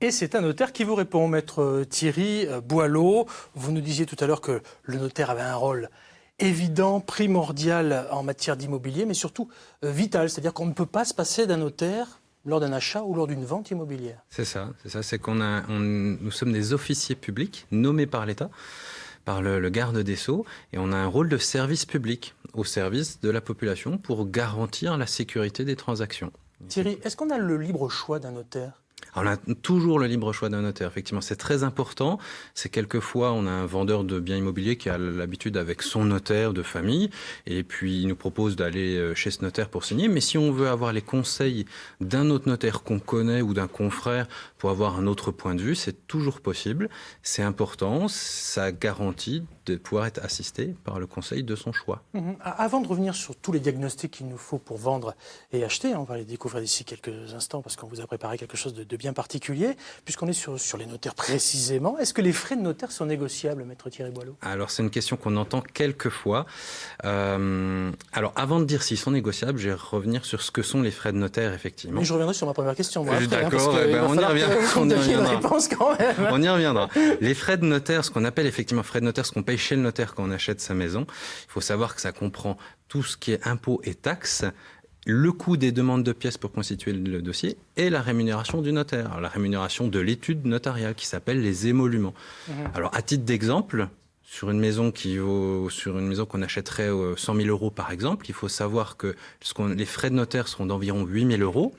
Et c'est un notaire qui vous répond, maître Thierry Boileau. Vous nous disiez tout à l'heure que le notaire avait un rôle évident, primordial en matière d'immobilier, mais surtout vital. C'est-à-dire qu'on ne peut pas se passer d'un notaire lors d'un achat ou lors d'une vente immobilière. C'est ça. C'est nous sommes des officiers publics nommés par l'État, par le garde des Sceaux, et on a un rôle de service public au service de la population pour garantir la sécurité des transactions. Thierry, est-ce qu'on a le libre choix d'un notaire ? Alors, on a toujours le libre choix d'un notaire, effectivement, c'est très important. C'est quelquefois, on a un vendeur de biens immobiliers qui a l'habitude avec son notaire de famille, et puis il nous propose d'aller chez ce notaire pour signer. Mais si on veut avoir les conseils d'un autre notaire qu'on connaît ou d'un confrère pour avoir un autre point de vue, c'est toujours possible. C'est important, ça garantit de pouvoir être assisté par le conseil de son choix. Avant de revenir sur tous les diagnostics qu'il nous faut pour vendre et acheter, on va les découvrir d'ici quelques instants parce qu'on vous a préparé quelque chose de bien particulier, puisqu'on est sur les notaires précisément. Est-ce que les frais de notaire sont négociables, maître Thierry Boileau ? Alors, c'est une question qu'on entend quelquefois. Alors, avant de dire s'ils sont négociables, je vais revenir sur ce que sont les frais de notaire, effectivement. Mais je reviendrai sur ma première question. Moi, après, d'accord, on y reviendra. On y reviendra. Les frais de notaire, ce qu'on appelle effectivement frais de notaire, ce qu'on paye chez le notaire quand on achète sa maison, il faut savoir que ça comprend tout ce qui est impôts et taxes, le coût des demandes de pièces pour constituer le dossier et la rémunération du notaire. Alors, la rémunération de l'étude notariale qui s'appelle les émoluments. Alors, à titre d'exemple, sur une maison qu'on achèterait 100 000 euros par exemple, il faut savoir que les frais de notaire seront d'environ 8 000 euros.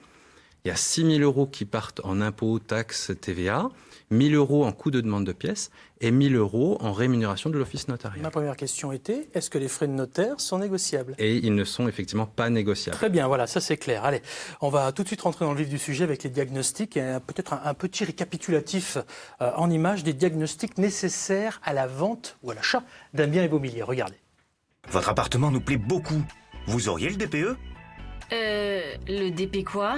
Il y a 6 000 euros qui partent en impôts, taxes, TVA, 1 000 euros en coût de demande de pièces et 1 000 euros en rémunération de l'office notarial. Ma première question était, est-ce que les frais de notaire sont négociables ? Et ils ne sont effectivement pas négociables. Très bien, voilà, ça c'est clair. Allez, on va tout de suite rentrer dans le vif du sujet avec les diagnostics et peut-être un petit récapitulatif en images des diagnostics nécessaires à la vente ou à l'achat d'un bien immobilier. Regardez. Votre appartement nous plaît beaucoup. Vous auriez le DPE ? Le DP quoi ?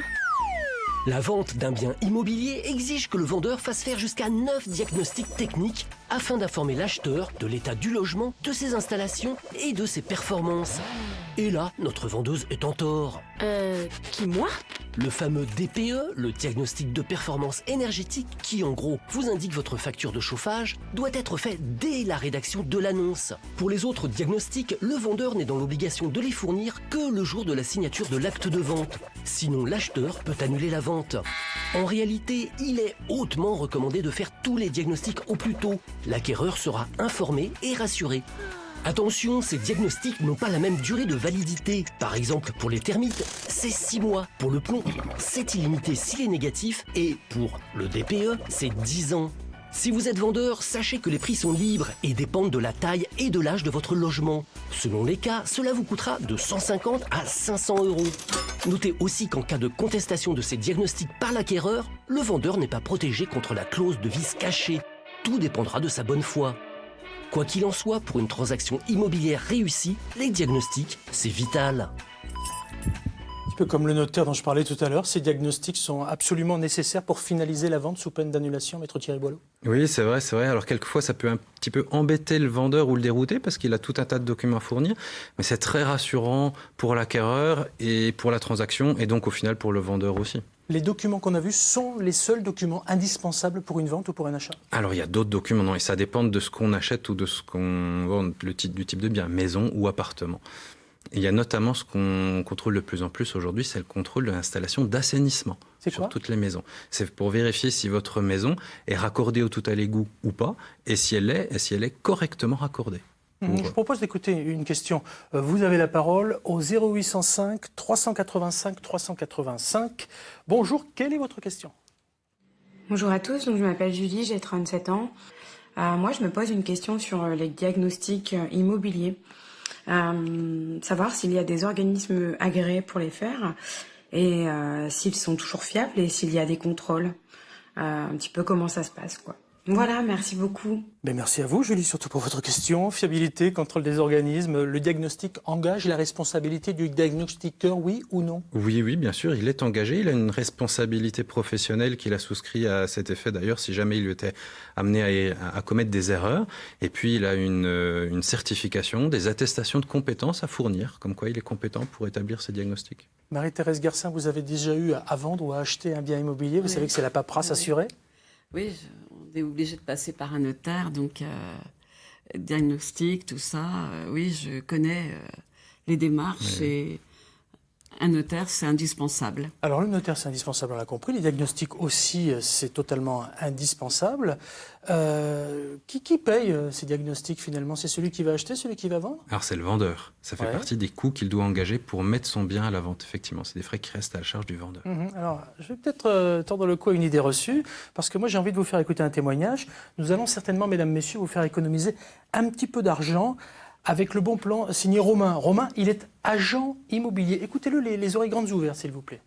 La vente d'un bien immobilier exige que le vendeur fasse faire jusqu'à 9 diagnostics techniques afin d'informer l'acheteur de l'état du logement, de ses installations et de ses performances. Et là, notre vendeuse est en tort. Qui, moi ? Le fameux DPE, le diagnostic de performance énergétique, qui en gros vous indique votre facture de chauffage, doit être fait dès la rédaction de l'annonce. Pour les autres diagnostics, le vendeur n'est dans l'obligation de les fournir que le jour de la signature de l'acte de vente. Sinon, l'acheteur peut annuler la vente. En réalité, il est hautement recommandé de faire tous les diagnostics au plus tôt. L'acquéreur sera informé et rassuré. Attention, ces diagnostics n'ont pas la même durée de validité. Par exemple, pour les termites, c'est 6 mois. Pour le plomb, c'est illimité s'il est négatif. Et pour le DPE, c'est 10 ans. Si vous êtes vendeur, sachez que les prix sont libres et dépendent de la taille et de l'âge de votre logement. Selon les cas, cela vous coûtera de 150 à 500 euros. Notez aussi qu'en cas de contestation de ces diagnostics par l'acquéreur, le vendeur n'est pas protégé contre la clause de vice caché. Tout dépendra de sa bonne foi. Quoi qu'il en soit, pour une transaction immobilière réussie, les diagnostics, c'est vital. Un petit peu comme le notaire dont je parlais tout à l'heure, ces diagnostics sont absolument nécessaires pour finaliser la vente sous peine d'annulation, maître Thierry Boileau ? Oui, c'est vrai. Alors, quelquefois, ça peut un petit peu embêter le vendeur ou le dérouter parce qu'il a tout un tas de documents à fournir. Mais c'est très rassurant pour l'acquéreur et pour la transaction et donc, au final, pour le vendeur aussi. Les documents qu'on a vus sont les seuls documents indispensables pour une vente ou pour un achat ? Alors, il y a d'autres documents, non, et ça dépend de ce qu'on achète ou de ce qu'on vend, du type de bien, maison ou appartement. Il y a notamment ce qu'on contrôle de plus en plus aujourd'hui, c'est le contrôle de l'installation d'assainissement sur toutes les maisons. C'est pour vérifier si votre maison est raccordée au tout à l'égout ou pas, et si elle est correctement raccordée. Je vous propose d'écouter une question. Vous avez la parole au 0805 385 385. Bonjour, quelle est votre question ? Bonjour à tous, donc je m'appelle Julie, j'ai 37 ans. Moi, je me pose une question sur les diagnostics immobiliers. Savoir s'il y a des organismes agréés pour les faire et s'ils sont toujours fiables et s'il y a des contrôles. Un petit peu comment ça se passe, quoi. Voilà, merci beaucoup. Merci à vous, Julie, surtout pour votre question. Fiabilité, contrôle des organismes, le diagnostic engage la responsabilité du diagnostiqueur, oui ou non ? Oui, bien sûr, il est engagé. Il a une responsabilité professionnelle qu'il a souscrit à cet effet, d'ailleurs, si jamais il était amené à commettre des erreurs. Et puis, il a une certification, des attestations de compétences à fournir, comme quoi il est compétent pour établir ces diagnostics. Marie-Thérèse Garcin, vous avez déjà eu à vendre ou à acheter un bien immobilier. Vous savez que c'est la paperasse assurée ? Oui, on est obligé de passer par un notaire, donc diagnostic, tout ça. Oui, je connais les démarches et un notaire, c'est indispensable. Alors le notaire, c'est indispensable, on l'a compris. Les diagnostics aussi, c'est totalement indispensable. Qui paye ces diagnostics finalement? C'est celui qui va acheter, celui qui va vendre? Alors c'est le vendeur. Ça fait partie des coûts qu'il doit engager pour mettre son bien à la vente, effectivement. C'est des frais qui restent à la charge du vendeur. Alors, je vais peut-être tordre le cou à une idée reçue, parce que moi j'ai envie de vous faire écouter un témoignage. Nous allons certainement, mesdames, messieurs, vous faire économiser un petit peu d'argent avec le bon plan signé Romain. Romain, il est agent immobilier. Écoutez-le, les oreilles grandes ouvertes, s'il vous plaît.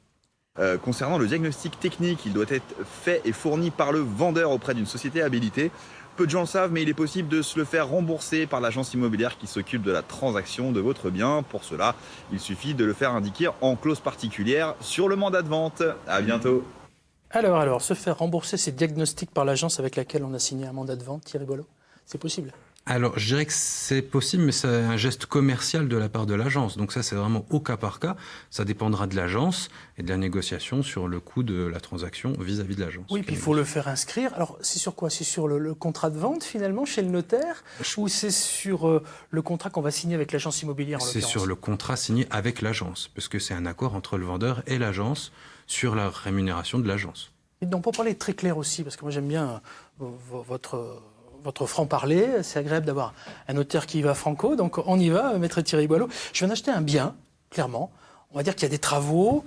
Concernant le diagnostic technique, il doit être fait et fourni par le vendeur auprès d'une société habilitée. Peu de gens le savent, mais il est possible de se le faire rembourser par l'agence immobilière qui s'occupe de la transaction de votre bien. Pour cela, il suffit de le faire indiquer en clause particulière sur le mandat de vente. À bientôt. Alors, se faire rembourser ces diagnostics par l'agence avec laquelle on a signé un mandat de vente, Thierry Boileau, c'est possible? Alors, je dirais que c'est possible, mais c'est un geste commercial de la part de l'agence. Donc ça, c'est vraiment au cas par cas. Ça dépendra de l'agence et de la négociation sur le coût de la transaction vis-à-vis de l'agence. Oui, puis il faut le faire inscrire. Alors, c'est sur quoi? C'est sur le contrat de vente, finalement, chez le notaire? Ou c'est sur le contrat qu'on va signer avec l'agence immobilière, en l'occurrence? C'est sur le contrat signé avec l'agence, parce que c'est un accord entre le vendeur et l'agence sur la rémunération de l'agence. Et donc, pour parler très clair aussi, parce que moi j'aime bien votre franc-parler, c'est agréable d'avoir un notaire qui y va franco, donc on y va, maître Thierry Boileau. Je viens d'acheter un bien, clairement, on va dire qu'il y a des travaux.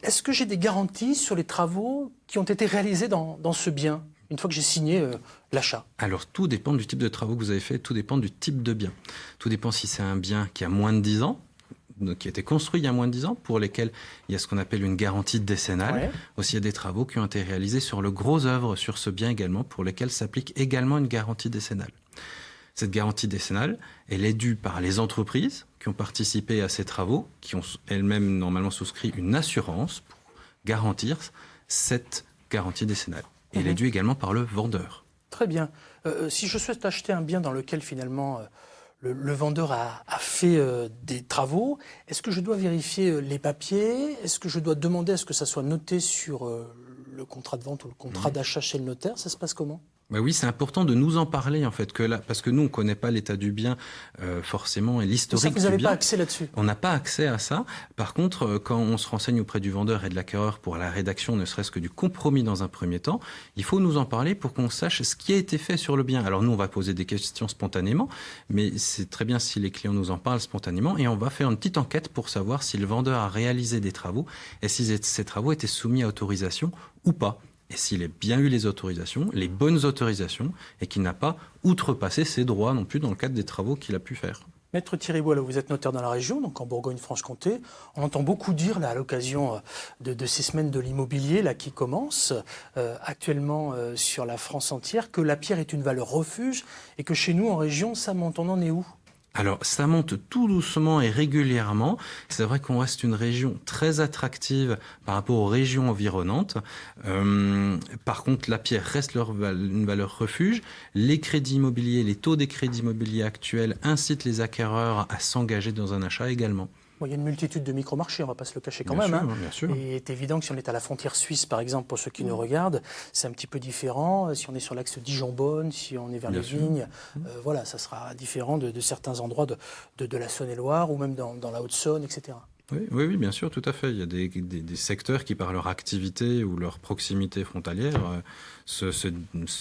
Est-ce que j'ai des garanties sur les travaux qui ont été réalisés dans ce bien, une fois que j'ai signé l'achat? Alors tout dépend du type de travaux que vous avez fait, tout dépend du type de bien. Tout dépend si c'est un bien qui a moins de 10 ans, qui a été construit il y a moins de 10 ans, pour lesquels il y a ce qu'on appelle une garantie décennale. Ouais. Aussi, il y a des travaux qui ont été réalisés sur le gros œuvre sur ce bien également, pour lesquels s'applique également une garantie décennale. Cette garantie décennale, elle est due par les entreprises qui ont participé à ces travaux, qui ont elles-mêmes normalement souscrit une assurance pour garantir cette garantie décennale. Et elle est due également par le vendeur. Très bien. Si je souhaite acheter un bien dans lequel finalement le vendeur a fait des travaux, est-ce que je dois vérifier les papiers? Est-ce que je dois demander à ce que ça soit noté sur le contrat de vente ou le contrat d'achat chez le notaire? Ça se passe comment? Bah oui, c'est important de nous en parler en fait, parce que nous, on ne connaît pas l'état du bien forcément et l'historique du bien. Vous n'avez pas accès là-dessus? On n'a pas accès à ça. Par contre, quand on se renseigne auprès du vendeur et de l'acquéreur pour la rédaction, ne serait-ce que du compromis dans un premier temps, il faut nous en parler pour qu'on sache ce qui a été fait sur le bien. Alors nous, on va poser des questions spontanément, mais c'est très bien si les clients nous en parlent spontanément, et on va faire une petite enquête pour savoir si le vendeur a réalisé des travaux et si ces travaux étaient soumis à autorisation ou pas. Et s'il a bien eu les autorisations, les bonnes autorisations, et qu'il n'a pas outrepassé ses droits non plus dans le cadre des travaux qu'il a pu faire. Maître Thierry Boileau, vous êtes notaire dans la région, donc en Bourgogne-Franche-Comté. On entend beaucoup dire là, à l'occasion de ces semaines de l'immobilier là, qui commencent actuellement sur la France entière, que la pierre est une valeur refuge et que chez nous en région, ça monte. On en est où? Alors, ça monte tout doucement et régulièrement. C'est vrai qu'on reste une région très attractive par rapport aux régions environnantes. Par contre, la pierre reste une valeur refuge. Les crédits immobiliers, les taux des crédits immobiliers actuels incitent les acquéreurs à s'engager dans un achat également. Bon, il y a une multitude de micro-marchés, on ne va pas se le cacher quand Bien même. sûr, bien sûr. Et il est évident que si on est à la frontière suisse, par exemple, pour ceux qui nous regardent, c'est un petit peu différent. Si on est sur l'axe Dijon-Bonne, si on est vers Bien les sûr. Vignes, voilà, ça sera différent de certains endroits de la Saône-et-Loire ou même dans la Haute-Saône, etc. Oui, bien sûr, tout à fait. Il y a des secteurs qui, par leur activité ou leur proximité frontalière, se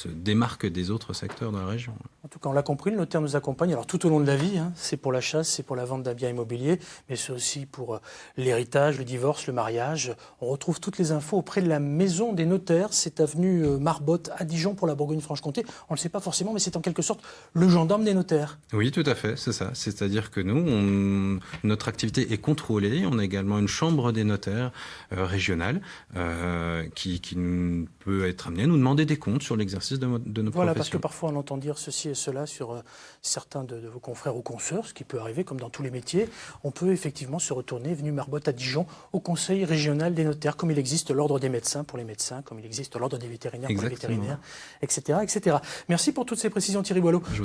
démarquent des autres secteurs de la région. En tout cas, on l'a compris, le notaire nous accompagne alors tout au long de la vie. C'est pour l'achat, c'est pour la vente d'un bien immobilier, mais c'est aussi pour l'héritage, le divorce, le mariage. On retrouve toutes les infos auprès de la Maison des Notaires. C'est avenue Marbotte à Dijon pour la Bourgogne-Franche-Comté. On ne le sait pas forcément, mais c'est en quelque sorte le gendarme des notaires. Oui, tout à fait, c'est ça. C'est-à-dire que nous, notre activité est contrôlée. On a également une chambre des notaires régionale qui peut être amenée à nous demander des comptes sur l'exercice de nos Voilà, professions. parce que parfois on entend dire ceci et cela sur certains de vos confrères ou consoeurs, ce qui peut arriver comme dans tous les métiers. On peut effectivement se retourner, avenue Marbotte à Dijon, au Conseil régional des notaires, comme il existe l'ordre des médecins pour les médecins, comme il existe l'ordre des vétérinaires pour les Exactement. vétérinaires, etc., etc. Merci pour toutes ces précisions Thierry Boileau.